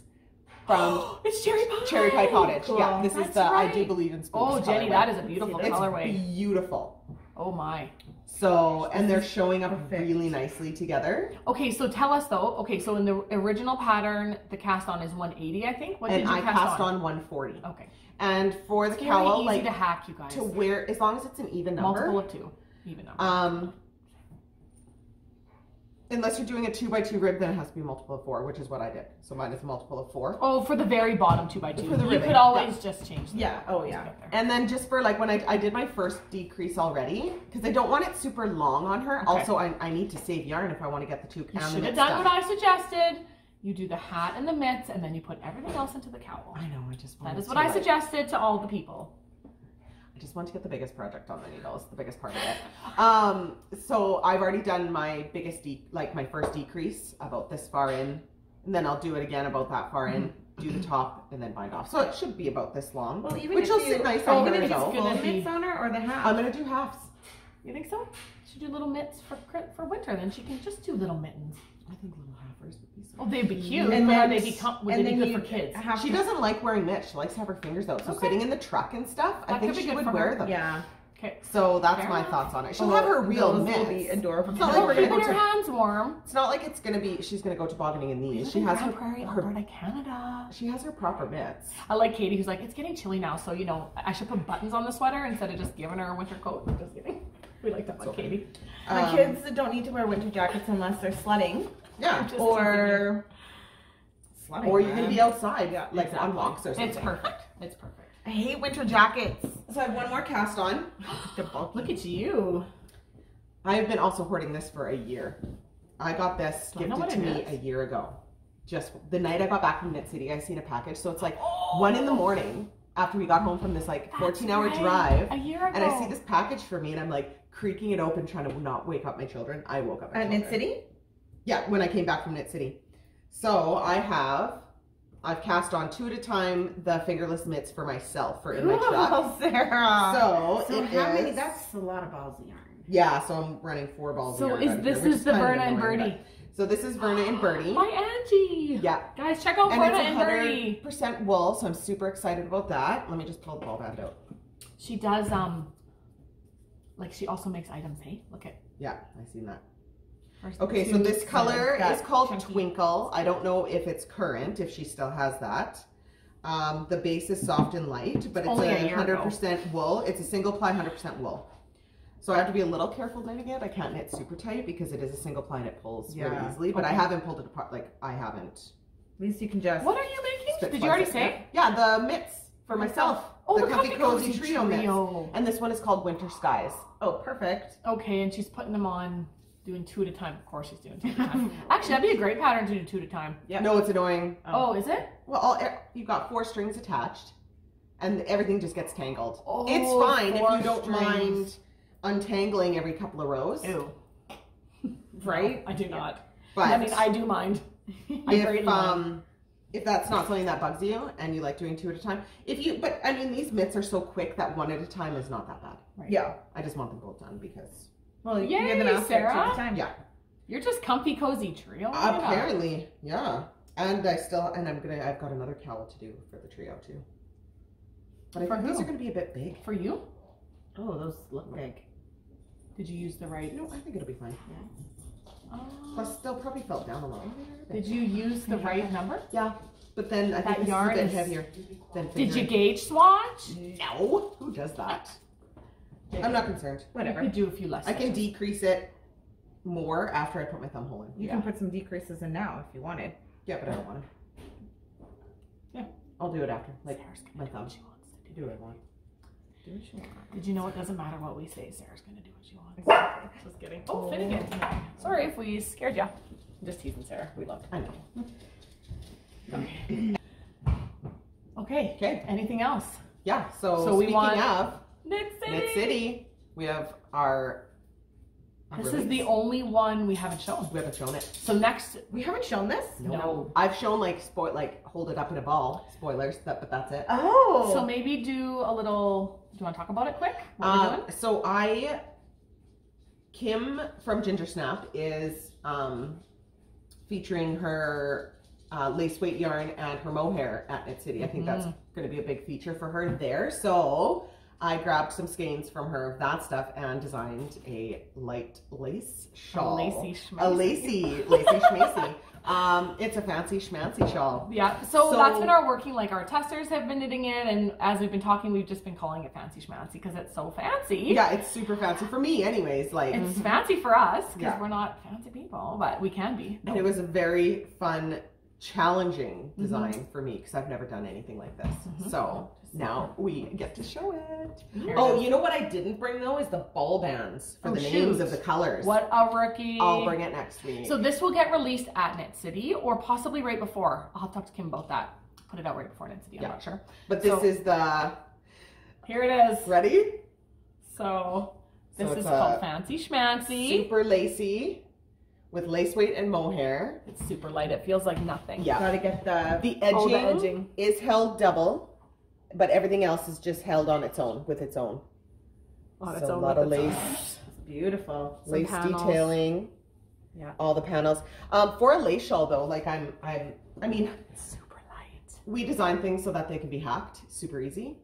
S4: from
S2: It's Cherry Pie.
S4: Cherry Pie Cottage.
S3: Cool.
S4: Yeah, this is
S2: That's
S4: the I
S2: right.
S4: Do Believe in Spooks.
S2: Oh, Jenny,
S4: colorway.
S2: that is a beautiful
S4: It's
S2: colorway.
S4: beautiful.
S2: Oh my.
S4: So, and they're showing up
S3: Perfect.
S4: really nicely together.
S2: Okay, so tell us though. Okay, so in the original pattern, the cast on is 180, I think. What
S4: And
S2: did you
S4: I
S2: cast
S4: cast on 140.
S2: Okay.
S4: And for the
S2: It's
S4: cowl,
S2: really easy
S4: like
S2: to hack, you guys.
S4: to wear, as long as it's an even number.
S2: Multiple of 2, even number.
S4: Unless you're doing a 2x2 rib, then it has to be a multiple of 4, which is what I did. So mine is a multiple of 4.
S2: Oh, for the very bottom 2x2.
S4: For the
S2: You
S4: ribbing,
S2: could always just change that.
S3: Yeah. Oh yeah.
S4: And then just for like when I did my first decrease already, because I don't want it super long on her.
S2: Okay.
S4: Also, I need to save yarn if I want to get the 2
S2: You
S4: and the
S2: should have
S4: knit
S2: done
S4: stuff.
S2: what I suggested. You do the hat and the mitts, and then you put everything else into the cowl.
S4: I know, I just wanted
S2: That is
S4: to,
S2: what I
S4: like,
S2: suggested to all the people.
S4: I just want to get the biggest project on the needles, the biggest part of it. So I've already done my biggest, my first decrease about this far in, and then I'll do it again about that far in, do the top, and then bind off. So it should be about this long,
S3: Well, even
S4: which
S3: if
S4: will
S3: you,
S4: sit nice
S3: oh,
S4: on
S3: even
S4: her
S3: if
S4: as
S3: it's
S4: well.
S2: gonna
S3: full
S2: be-
S3: mitts on her or the hat.
S4: I'm gonna do halves.
S2: You think so? Should do little mitts for winter, then she can just do little mittens.
S4: I think little halfers would be so.
S2: Oh, they'd be cute.
S3: And
S2: but
S3: then-
S2: would they be
S3: and
S2: good
S3: then
S2: for kids?
S3: have
S4: She
S3: to-
S4: doesn't like wearing mitts. She likes to have her fingers out. So
S2: Okay.
S4: sitting in the truck and stuff, I
S2: That
S4: think
S2: could be
S4: she
S2: good
S4: would
S2: for
S4: wear
S2: her.
S4: them.
S3: Yeah.
S2: Okay.
S4: So that's
S2: Fair
S4: my
S2: enough.
S4: thoughts on it. She'll have her real
S1: Those
S4: mitts.
S1: will be adorable.
S4: It's not
S2: Like
S4: like we're
S2: keeping
S4: gonna go
S2: her
S4: to,
S2: hands warm.
S4: it's not like it's gonna be, she's gonna go tobogganing in these. She
S2: Living
S4: has
S2: in
S4: her,
S2: Prairie, Alberta, Canada.
S4: she has her proper mitts.
S2: I like Katie, who's like, it's getting chilly now, so you know, I should put buttons on the sweater instead of just giving her a winter coat. I'm just kidding. We like that one, Katie.
S1: My kids don't need to wear winter jackets unless they're sledding
S4: Yeah.
S2: Just
S1: or sledding.
S4: Or you can be outside, like
S2: Exactly.
S4: on walks or something.
S2: It's perfect. It's perfect.
S1: I hate winter jackets.
S4: So I have one more cast on.
S1: They're bulky.
S2: Look at you.
S4: I've been also hoarding this for a year. I got this
S2: Do I know
S4: gifted
S2: what
S4: to
S2: it
S4: me
S2: is?
S4: a year ago. Just the night I got back from Knit City, I seen a package. So it's like 1 in the morning after we got home from this like 14-hour
S2: That's
S4: drive.
S2: A year ago.
S4: And I see this package for me and I'm like creaking it open trying to not wake up my children. I woke up my
S1: At
S4: children.
S1: Knit City?
S4: Yeah, when I came back from Knit City. So I've cast on 2 at a time the fingerless mitts for myself for in my truck.
S1: Oh, Sarah.
S4: So it
S3: how many?
S4: is-
S3: That's a lot of balls of yarn.
S4: Yeah, so I'm running 4 balls.
S2: So
S4: of yarn out
S2: this
S4: here, which
S2: is the
S4: kind of
S2: Verna and
S4: annoying,
S2: Birdie.
S4: but- So this is Verna and Birdie.
S2: My Angie.
S4: Yeah.
S2: Guys, check out
S4: And
S2: Verna
S4: it's
S2: and Birdie.
S4: 100% wool, so I'm super excited about that. Let me just pull the ball band out.
S2: She does like she also makes items, hey? Look at
S4: Yeah, I seen that.
S2: first
S4: Okay,
S2: two
S4: so this color
S2: got
S4: is called
S2: chunky.
S4: Twinkle. I don't know if it's current, if she still has that. The base is soft and light, but it's
S2: Only a
S4: a
S2: year ago.
S4: 100% wool. It's a single ply 100% wool. So I have to be a little careful knitting it. I can't knit super tight because it is a single ply and it pulls really
S1: Yeah.
S4: easily, but I
S2: Okay.
S4: haven't pulled it apart. Like, I haven't.
S1: At least you can just.
S2: What are you making?
S4: spit
S2: Did you already
S4: twice.
S2: say?
S4: Yeah, the mitts for myself.
S2: Oh,
S4: the Comfy Cozy Trio mitts.
S2: Trio.
S4: And this one is called Winter Skies.
S1: Oh, perfect.
S2: Okay, and she's putting them on, doing 2 at a time. Of course she's doing 2 at a time. Actually, that'd be a great pattern to do 2 at a time.
S1: Yeah.
S4: No, it's annoying.
S2: Oh, is it?
S4: Well, you've got 4 strings attached, and everything just gets tangled.
S2: Oh,
S4: It's fine if
S2: 4
S4: you don't
S2: strings.
S4: mind untangling every couple of rows.
S2: Ew.
S1: Right?
S2: No, I do not.
S4: But
S2: I mean, I do mind. I greatly mind.
S4: if that's not something that bugs you and you like doing 2 at a time, but I mean, these mitts are so quick that 1 at a time is not that bad.
S1: Yeah.
S4: I just want them both done because,
S1: Well,
S2: Yay,
S1: you're the master
S2: Sarah.
S1: at the time.
S4: yeah.
S2: You're just comfy cozy trio.
S4: Apparently, yeah. And I've got another cowl to do for the trio too. But I
S2: For
S4: think these
S2: who?
S4: are going to be a bit big.
S2: For you?
S3: Oh, those look big.
S2: Did you use the right?
S4: No, I think it'll be fine.
S2: Uh,
S4: Plus, they'll probably felt down a little.
S2: did you use the right number?
S4: Yeah, but then I
S2: That
S4: think this is a
S2: yarn
S4: bit
S2: is-
S4: heavier than
S2: Did you
S4: fingering.
S2: gauge swatch?
S4: No, who does that? I'm not concerned.
S1: Whatever.
S2: You could do a few less.
S4: I can
S2: stitches.
S4: decrease it more after I put my thumb hole in.
S1: You can put some decreases in now if you wanted.
S4: Yeah, but I don't want to.
S2: Yeah.
S4: I'll do it after. Like
S2: Sarah's gonna
S4: my
S2: do
S4: thumb.
S2: what she wants to do.
S4: Do what I want.
S2: Did you know it doesn't matter what we say? Sarah's gonna do what she wants. Just kidding. Oh, Finnegan. Sorry if we scared ya. Just teasing Sarah. We love
S4: I know.
S2: her. Okay. Okay.
S4: Okay.
S2: Anything else?
S4: Yeah. So,
S2: So we
S4: speaking
S2: want-
S4: of
S2: Knit City.
S4: Knit City, we have our.
S2: This is
S4: release.
S2: the only one we haven't shown.
S4: We haven't shown it.
S2: So next,
S1: We haven't shown this?
S2: no.
S4: I've shown like hold it up in a ball. Spoilers, but that's it.
S1: Oh.
S2: So maybe do a little. Do you want to talk about it quick? What we're doing?
S4: So Kim from Ginger Snap is featuring her lace weight yarn and her mohair at Knit City. I think that's going to be a big feature for her there. So I grabbed some skeins from her of that stuff and designed a light lace shawl.
S2: lacy
S4: A
S2: schmancy.
S4: lacy schmancy. It's a fancy schmancy shawl.
S2: Yeah, so
S4: So-
S2: that's been our working, like our testers have been knitting it, and as we've been talking, we've just been calling it fancy schmancy because it's so fancy.
S4: Yeah, it's super fancy for me anyways. Like
S2: It's fancy for us because
S4: Yeah.
S2: we're not fancy people, but we can be.
S4: And it was a very fun, challenging design for me because I've never done anything like this. So now we get to show it.
S2: Here
S4: Oh,
S2: it is.
S4: you know what I didn't bring though is the ball bands for
S2: Oh,
S4: the
S2: shoot.
S4: names of the colors.
S2: What a rookie.
S4: I'll bring it next week.
S2: So this will get released at Knit City or possibly right before. I'll have to talk to Kim about that. Put it out right before Knit City, I'm
S4: Yeah.
S2: not sure.
S4: but this
S2: so-
S4: is the
S2: Here it is.
S4: ready?
S2: So this
S4: So
S2: is
S4: it's
S2: called
S4: a
S2: Fancy Schmancy.
S4: Super lacy with lace weight and mohair.
S2: It's super light. It feels like nothing.
S4: Yeah.
S1: Gotta get the.
S4: The edging,
S2: Oh, the edging.
S4: is held double, but everything else is just held on its own with its own.
S2: On
S4: So
S2: its
S4: a
S2: own
S4: lot
S2: with
S4: of
S2: its own.
S4: lace.
S1: Beautiful.
S2: Some
S4: Lace
S2: panels.
S4: detailing.
S2: Yeah.
S4: All the panels. For a lace shawl though, like I mean,
S2: It's super light.
S4: we design things so that they can be hacked, super easy.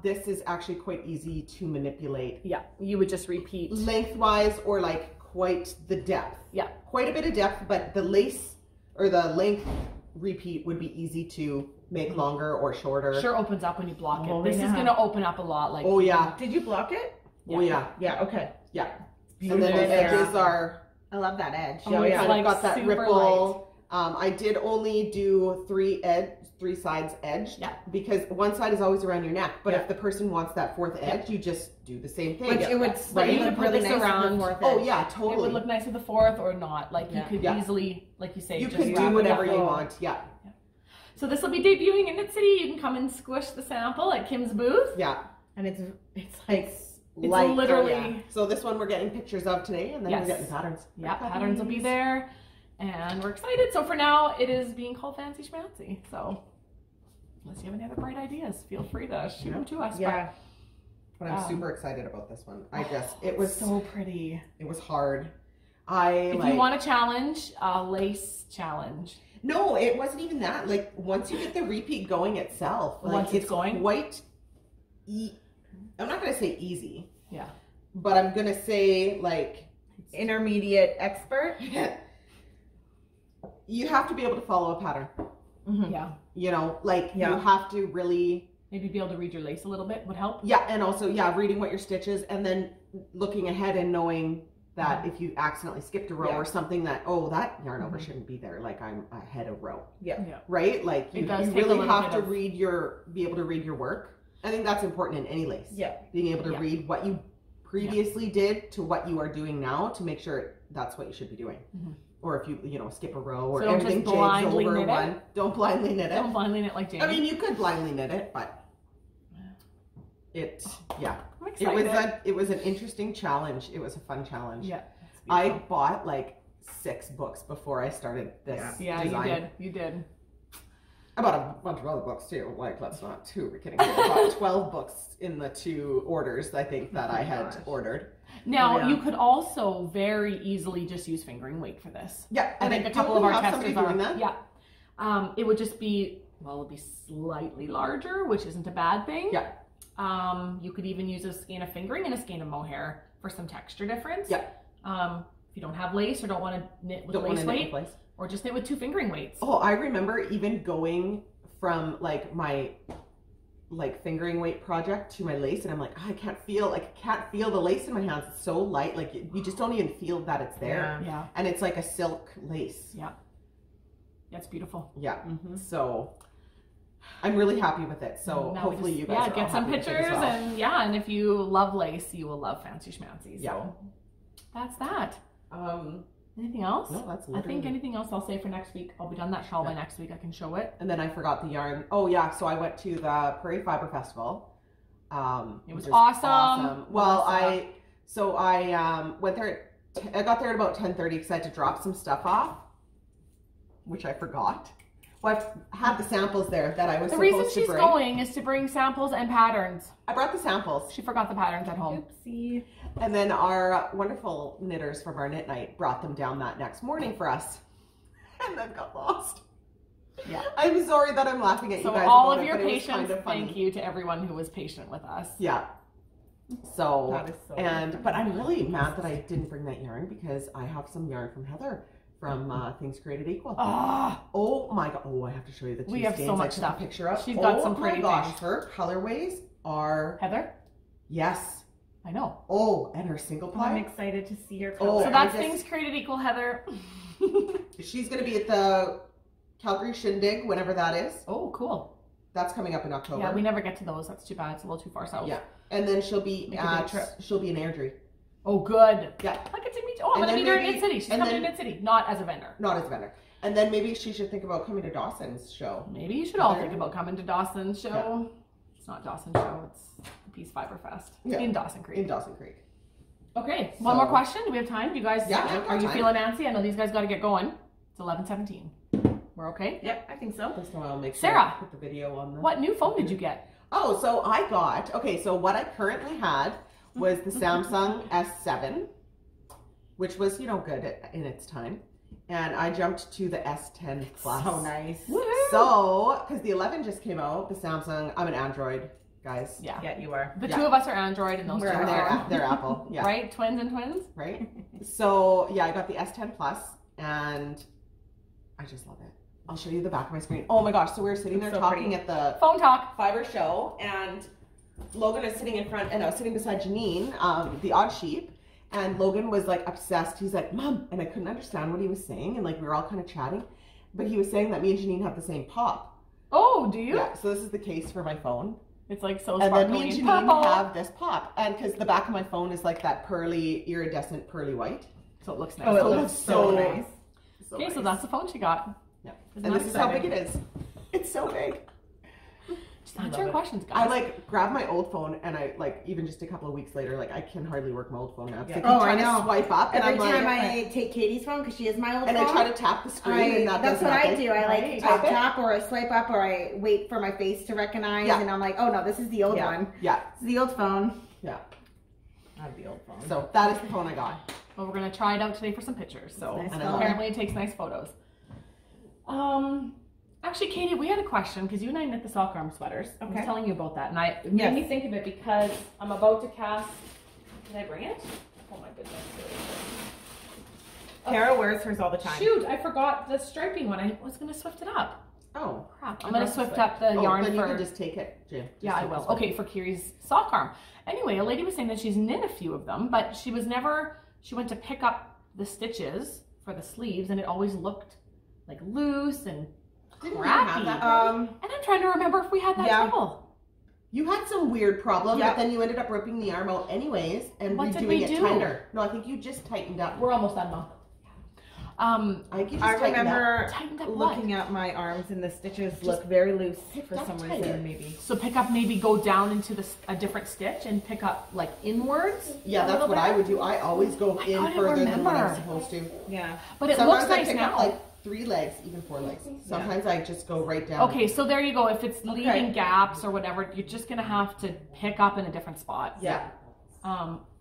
S4: This is actually quite easy to manipulate.
S2: Yeah, you would just repeat.
S4: Lengthwise or like quite the depth.
S2: Yeah.
S4: Quite a bit of depth, but the lace or the length repeat would be easy to make longer or shorter.
S2: Sure opens up when you block
S1: Oh,
S2: it. This is
S1: yeah.
S2: going to open up a lot. Like,
S4: Oh yeah.
S1: Did you block it?
S4: Oh yeah.
S1: Yeah, okay.
S4: Yeah.
S1: Beautiful.
S4: And then the edges are
S3: I love that edge.
S2: Oh, it's
S4: kind
S2: like
S4: of got that
S2: super
S4: ripple. I did only do three sides edged.
S2: Yeah.
S4: Because one side is always around your neck. But
S1: Yeah.
S4: if the person wants that fourth edge, you just do the same thing.
S3: Which it would
S2: But you
S3: look
S2: could put
S3: really
S2: this
S3: nice
S2: around.
S3: on the fourth
S4: Oh
S3: edge.
S4: yeah,
S2: It
S4: totally.
S2: would look nice with the fourth or not. Like you could
S4: Yeah.
S2: easily, like you say,
S4: You
S2: just
S4: could
S2: wrap
S4: do
S2: it
S4: whatever
S2: up.
S4: you want. Yeah.
S2: So this will be debuting in Knit City. You can come and squish the sample at Kim's booth.
S4: Yeah.
S3: And it's like
S2: It's
S3: light.
S2: literally,
S3: Oh, yeah.
S4: So this one we're getting pictures of today, and then
S2: Yes.
S4: we're getting patterns.
S2: yeah, patterns will be there. And we're excited. So for now, it is being called Fancy Schmancy. So unless you have any other bright ideas, feel free to shoot them to us.
S3: Yeah.
S4: But I'm super excited about this one. It
S2: But
S4: was
S2: so pretty.
S4: it was hard.
S2: If you want a challenge, a lace challenge.
S4: No, it wasn't even that. Like once you get the repeat going itself, like
S2: Once it's going?
S4: quite. I'm not gonna say easy,
S2: Yeah.
S4: but I'm gonna say like
S1: Intermediate expert.
S4: you have to be able to follow a pattern.
S2: Yeah.
S4: You know, like
S1: Yeah.
S4: you have to really.
S2: Maybe be able to read your lace a little bit would help.
S4: Yeah, and also reading what your stitch is, and then looking ahead and knowing that if you accidentally skipped a row
S1: Yeah.
S4: or something that that yarn over shouldn't be there. Like I'm ahead of row.
S1: Yeah.
S4: Right? Like
S2: It
S4: you
S2: does take a
S4: really
S2: little
S4: have
S2: bit
S4: to
S2: of-
S4: be able to read your work. I think that's important in any lace.
S1: Yeah.
S4: Being able to
S2: Yeah.
S4: read what you previously did to what you are doing now to make sure that's what you should be doing.
S2: Mhm.
S4: Or if you skip a row or
S2: So don't
S4: everything
S2: just
S4: jigs
S2: blindly
S4: over
S2: knit it?
S4: one. Don't blindly knit it.
S2: Don't blindly knit like Jamie.
S4: I mean, you could blindly knit it, but
S2: I'm
S4: it
S2: excited.
S4: was an interesting challenge. It was a fun challenge.
S2: Yeah.
S4: I bought like 6 books before I started this
S2: Yeah,
S4: design.
S2: you did.
S4: I bought a bunch of other books too. Like, let's not we're kidding. I bought 12 books in the 2 orders I think that I had ordered.
S2: Now,
S1: Yeah.
S2: you could also very easily just use fingering weight for this.
S4: Yeah,
S2: I
S4: and
S2: think
S4: I
S2: a couple of our
S4: have
S2: testers
S4: somebody
S2: are.
S4: doing that.
S2: Yeah. It would just be, it'll be slightly larger, which isn't a bad thing.
S4: Yeah.
S2: You could even use a skein of fingering and a skein of mohair for some texture difference.
S4: Yeah.
S2: If you don't have lace or don't want to knit with
S4: Don't want
S2: lace
S4: to knit
S2: weight,
S4: with lace.
S2: or just knit with 2 fingering weights.
S4: Oh, I remember even going from like my fingering weight project to my lace, and I'm like, I can't feel the lace in my hands. It's so light, like you just don't even feel that it's there.
S2: Yeah.
S4: And it's like a silk lace.
S2: Yeah. Yeah, it's beautiful.
S4: Yeah. So I'm really happy with it. So
S2: Now we
S4: hopefully
S2: just-
S4: you guys are
S2: get
S4: all
S2: some
S4: happy with it as
S2: pictures
S4: well.
S2: and if you love lace, you will love Fancy Schmancy. So
S4: Yeah.
S2: that's that. Anything else?
S4: No, that's
S2: I think
S4: literally-
S2: anything else I'll say for next week. I'll be done that shawl by next week. I can show it.
S4: And then I forgot the yarn. Oh yeah, so I went to the Prairie Fiber Festival.
S2: It was
S4: which is
S2: awesome.
S4: Well,
S2: Awesome.
S4: I went there. I got there at about 10:30 because I had to drop some stuff off, which I forgot. Well, I had the samples there that I was
S2: The
S4: supposed
S2: reason
S4: to
S2: she's
S4: bring.
S2: going is to bring samples and patterns.
S4: I brought the samples,
S2: She forgot the patterns at home.
S1: Oopsie.
S4: and then our wonderful knitters from our knit night brought them down that next morning for us, and then got lost.
S2: Yeah.
S4: I'm sorry that I'm laughing at you
S2: So
S4: guys.
S2: all
S4: about
S2: of
S4: it,
S2: your
S4: but it was
S2: patience,
S4: kind of funny.
S2: thank you to everyone who was patient with us.
S4: Yeah. So,
S1: That is so
S4: but I'm really mad that I didn't bring that yarn because I have some yarn from Heather from Things Created Equal. Oh my god! Oh, I have to show you the 2
S2: We have
S4: skeins
S2: so
S4: I
S2: much
S4: took
S2: stuff.
S4: a picture of.
S2: She's got some
S4: Oh
S2: pretty
S4: my gosh,
S2: things.
S4: her colorways are
S2: Heather?
S4: yes.
S2: I know.
S4: Oh, and her single
S1: I'm
S4: ply.
S1: excited to see your
S4: Oh,
S1: color.
S2: So
S4: I
S2: that's
S4: just-
S2: Things Created Equal, Heather.
S4: She's gonna be at the Calgary Shindig whenever that is.
S2: Oh, cool.
S4: That's coming up in October.
S2: Yeah, we never get to those. That's too bad. It's a little too far south.
S4: Yeah, and then she'll be
S2: Make a big trip.
S4: she'll be in Airdrie.
S2: Oh, good.
S4: Yeah,
S2: I get to meet you. Oh, I'm
S4: And
S2: going to
S4: then
S2: meet her in
S4: maybe-
S2: Knit City. She's
S4: and
S2: coming to
S4: then-
S2: Knit City, not as a vendor.
S4: not as a vendor. And then maybe she should think about coming to Dawson's show.
S2: Maybe you should all
S4: There.
S2: think about coming to Dawson's show.
S4: Yeah.
S2: It's not Dawson's show. It's the Peace Fiber Fest
S4: Yeah.
S2: in Dawson Creek.
S4: In Dawson Creek.
S2: Okay, one
S4: So-
S2: more question. Do we have time? Do you guys,
S4: Yeah, we've got
S2: are you
S4: time.
S2: feeling antsy? I know these guys got to get going. It's 11:17. We're okay?
S1: Yep, I think so.
S4: This one I'll make sure
S2: Sarah,
S4: I put the video on the...
S2: What new phone did you get?
S4: Oh, so I got... Okay, so what I currently had was the Samsung S7, which was, good in its time. and I jumped to the S10 Plus.
S1: So nice.
S4: So, because the 11 just came out, the Samsung, I'm an Android, guys.
S2: Yeah.
S1: Yeah, you are.
S2: The two of us are Android and those two are
S4: they're Apple. Yeah.
S2: Right? Twins and twins?
S4: Right? So, yeah, I got the S10 Plus, and I just love it. I'll show you the back of my screen. Oh my gosh, so we were sitting there talking at the
S2: phone talk
S4: Fiverr show, and Logan is sitting in front, and I was sitting beside Janine, the odd sheep, and Logan was like obsessed. He's like, Mom, and I couldn't understand what he was saying, and like we were all kind of chatting, but he was saying that me and Janine have the same pop.
S2: Oh, do you?
S4: Yeah, so this is the case for my phone.
S2: It's like so
S4: and
S2: sparkly.
S4: And then me and Janine have this pop, and because the back of my phone is like that pearly, iridescent pearly white.
S2: So it looks nice.
S1: Oh, it looks so nice.
S2: Okay, so that's the phone she got.
S4: Yeah. And this is how big it is. It's so big.
S2: Just answer your questions, guys.
S4: I like grabbed my old phone, and I like even just a couple of weeks later, like I can hardly work my old phone now.
S1: Yeah.
S4: Oh, I know. Swipe up,
S3: Every
S4: and
S3: time I take Katie's phone because she is my old phone,
S4: and I try to tap the screen, and
S3: that's what I do. I like tap or I swipe up or I wait for my face to recognize, and I'm like, oh no, this is the old one.
S4: Yeah,
S3: it's the old phone.
S4: Yeah,
S1: I have the old phone.
S4: So that is the phone I got.
S2: Well, we're gonna try it out today for some pictures. So
S3: nice
S2: apparently it takes nice photos. Actually, Katie, we had a question because you and I knit the sock arm sweaters. I was telling you about that, and it made me think of it because I'm about to cast. Did I bring it? Oh my goodness!
S1: Kara wears hers all the time.
S2: Shoot, I forgot the striping one. I was gonna swift it up.
S4: Oh
S2: crap! I'm gonna swift up the yarn
S4: then
S2: for.
S4: You can just take it, Jim.
S2: Yeah, I will. Okay, for Kiri's sock arm. Anyway, a lady was saying that she's knit a few of them, but she went to pick up the stitches for the sleeves, and it always looked like loose and crappy. And I'm trying to remember if we had that trouble.
S4: You had some weird problem, but then you ended up ripping the arm out anyways and redoing it tighter. No, I think you just tightened up.
S2: We're almost done though.
S1: I remember looking at my arms and the stitches look very loose for some reason, maybe.
S2: So go down into a different stitch and pick up like inwards.
S4: Yeah, that's what I would do. I always go in further than what I'm supposed to.
S1: Yeah.
S2: But it looks nice
S4: pick
S2: now.
S4: Up like 3 legs, even 4 legs. Sometimes I just go right down.
S2: Okay, so there you go. If it's leaving gaps or whatever, you're just gonna have to pick up in a different spot.
S4: Yeah.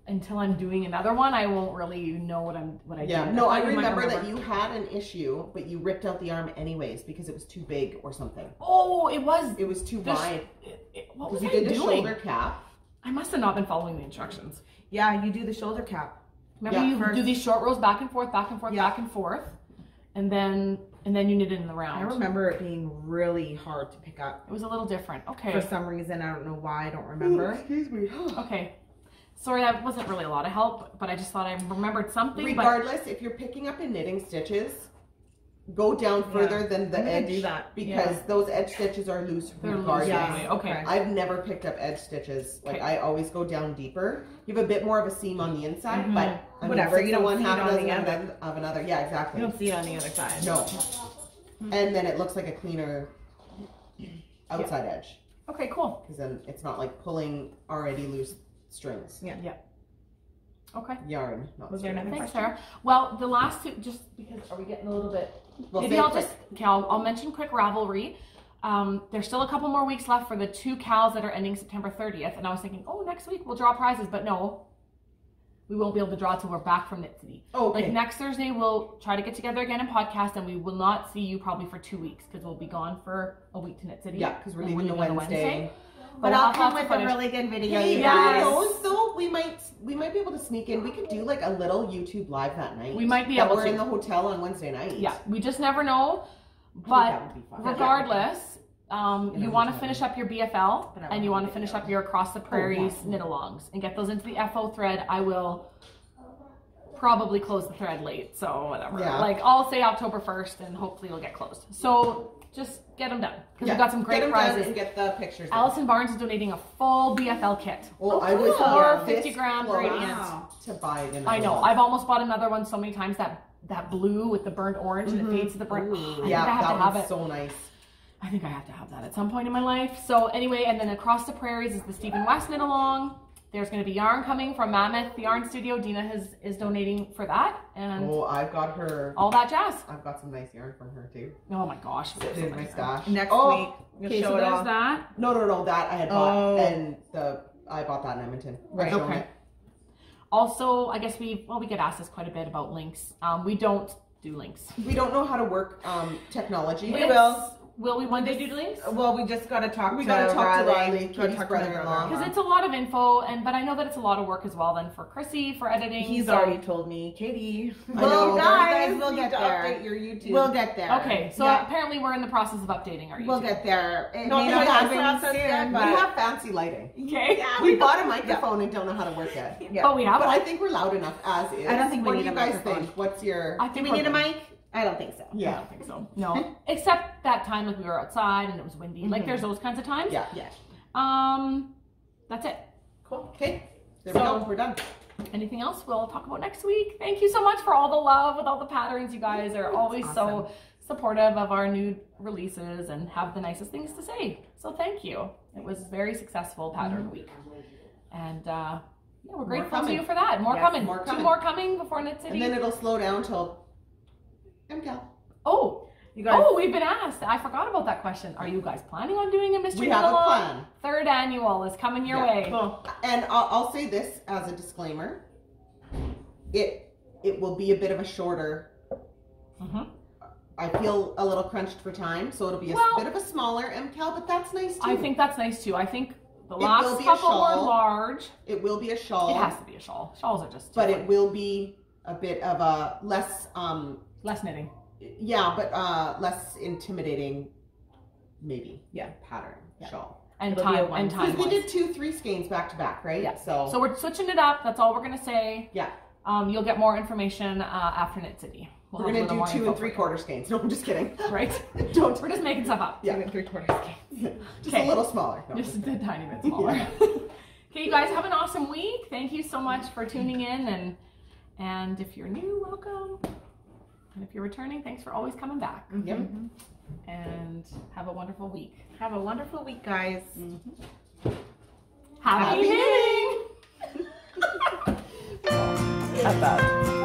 S2: Until I'm doing another one, I won't really know what I do.
S4: Yeah. No, I remember that you had an issue, but you ripped out the arm anyways because it was too big or something.
S2: Oh, it was.
S4: It was too wide.
S2: What was
S4: you
S2: I
S4: did the
S2: doing?
S4: shoulder cap.
S2: I must have not been following the instructions.
S1: Yeah, you do the shoulder cap.
S2: Remember, you do these short rows back and forth, back and forth, back and forth, and then you knit it in the round.
S1: I remember it being really hard to pick up.
S2: It was a little different. Okay.
S1: For some reason, I don't know why. I don't remember.
S4: Excuse me.
S2: Okay. Sorry, that wasn't really a lot of help, but I just thought I remembered something.
S4: Regardless, if you're picking up in knitting stitches, go down further than the edge.
S1: Do that
S4: because those edge stitches are loose.
S2: They're loose. Yeah. Okay.
S4: I've never picked up edge stitches. Like I always go down deeper. You have a bit more of a seam on the inside, but
S1: whatever. You don't
S4: one
S1: see
S4: half
S1: it on the other
S4: of another. Yeah, exactly.
S1: You don't see it on the other side.
S4: No. And then it looks like a cleaner outside edge.
S2: Okay, cool.
S4: Because then it's not like pulling already loose strings.
S2: Yeah. Okay.
S4: Yarn.
S1: Was there another
S2: Thanks,
S1: question?
S2: Sarah. Well, the last two, just because are we getting a little bit? Maybe I'll mention quick Ravelry. There's still a couple more weeks left for the 2 cows that are ending September 30th, and I was thinking, oh, next week we'll draw prizes, but no, we won't be able to draw till we're back from Knit City.
S4: Okay.
S2: Like next Thursday, we'll try to get together again and podcast, and we will not see you probably for 2 weeks because we'll be gone for a week to Knit City.
S4: Yeah, because we're leaving on Wednesday.
S3: But I'll come with a really good video, you
S4: guys. Though we might be able to sneak in. We could do like a little YouTube live that night.
S2: We might be able to.
S4: We're in the hotel on Wednesday night.
S2: Yeah, we just never know. But regardless, you want to finish up your BFL and you want to finish up your Across the Prairies knit-alongs and get those into the FO thread. I will probably close the thread late, so whatever. Yeah. Like I'll say October 1st and hopefully it'll get closed. So just get them done because we've got some great prizes.
S4: And get the pictures.
S2: Allison Barnes is donating a full BFL kit.
S4: Well, I was
S2: for 50 gram gradient
S4: to buy it.
S2: I know. I've almost bought another one so many times that blue with the burnt orange and it fades to the burnt.
S4: Yeah,
S2: that one's
S4: so nice.
S2: I think I have to have that at some point in my life. So anyway, and then Across the Prairies is the Stephen West knit along. There's going to be yarn coming from Mammoth, the yarn studio. Dina is donating for that, and
S4: I've got her
S2: all that jazz.
S4: I've got some nice yarn from her too.
S2: Oh my gosh,
S4: sitting in my stash
S1: next week.
S2: Okay, so there's that.
S4: No, that I had bought, and I bought that in Edmonton.
S2: Right. Okay. Also, I guess we get asked this quite a bit about links. We don't do links.
S4: We don't know how to work technology.
S1: We will.
S2: Will we one day do links?
S1: Well, we just got to talk
S4: We gotta talk to Riley,
S1: Gotta
S4: Katie's
S1: talk to
S4: brother-in-law.
S2: Because it's a lot of info, but I know that it's a lot of work as well then for Chrissy, for editing.
S1: He's
S2: so.
S1: already told me, Katie.
S3: Well, guys, we'll
S1: you
S3: get
S1: need to
S3: there.
S1: update your YouTube.
S3: We'll get there.
S2: Okay, so apparently we're in the process of updating our YouTube.
S3: We'll get there. It
S1: Not
S3: may
S1: the
S3: not
S1: whole
S3: happen
S1: process yet,
S3: soon,
S4: We
S3: but
S4: have fancy lighting.
S2: Okay.
S1: Yeah,
S4: We bought a microphone and don't know how to work it.
S1: Yeah.
S2: But we have
S4: But
S2: one.
S4: I think we're loud enough as is.
S3: I don't think we
S4: what
S3: need
S4: do you
S3: a
S4: guys
S3: microphone.
S4: think? What's your...
S2: I
S3: do
S2: think
S3: we need a
S2: we're
S3: mic? I don't think so.
S2: I
S4: Yeah.
S2: don't think so. No. Except that time like we were outside and it was windy. Like there's those kinds of times.
S4: Yeah.
S2: That's it.
S4: Cool. Okay. There we go. We're done.
S2: Anything else we'll talk about next week. Thank you so much for all the love with all the patterns. You guys are always so supportive of our new releases and have the nicest things to say. So thank you. It was a very successful pattern week. And yeah, we're grateful to you for that. More
S4: Yes,
S2: coming.
S4: more
S2: 2
S4: coming.
S2: more coming before Knit City.
S4: And then it'll slow down till MCAL.
S2: Oh,
S1: You guys,
S2: we've been asked. I forgot about that question. Are you guys planning on doing a mystery?
S4: We have a
S2: Knit-along?
S4: plan.
S2: 3rd annual is coming your way.
S1: cool.
S4: And I'll say this as a disclaimer. It will be a bit of a shorter. I feel a little crunched for time, so it'll be a bit of a smaller MCAL, but that's nice too.
S2: I think that's nice too. I think the
S4: will
S2: last
S4: be a
S2: couple were
S4: shawl.
S2: large.
S4: It will be a shawl.
S2: It has to be a shawl. Shawls are just.
S4: But it will be a bit of a less
S2: less knitting.
S4: yeah, but less intimidating maybe.
S1: Yeah.
S4: Pattern shawl.
S2: And
S1: It'll be a
S2: time
S1: one.
S2: and time.
S4: Because we did 2-3 skeins back to back, right?
S2: Yeah.
S4: So
S2: So we're switching it up. That's all we're gonna say.
S4: yeah.
S2: You'll get more information after Knit City.
S4: We're gonna do 2 3/4 skeins. No, I'm just kidding.
S2: Right?
S4: Don't.
S2: We're just making stuff up.
S4: Yeah.
S1: 2 3/4 skeins.
S4: Just
S2: Okay.
S4: a little smaller. No,
S2: Just a tiny bit smaller. Okay, you guys have an awesome week. Thank you so much for tuning in, and if you're new, welcome. And if you're returning, thanks for always coming back.
S4: Yep.
S2: And have a wonderful week.
S1: Have a wonderful week, guys.
S2: Happy knitting!
S1: At that.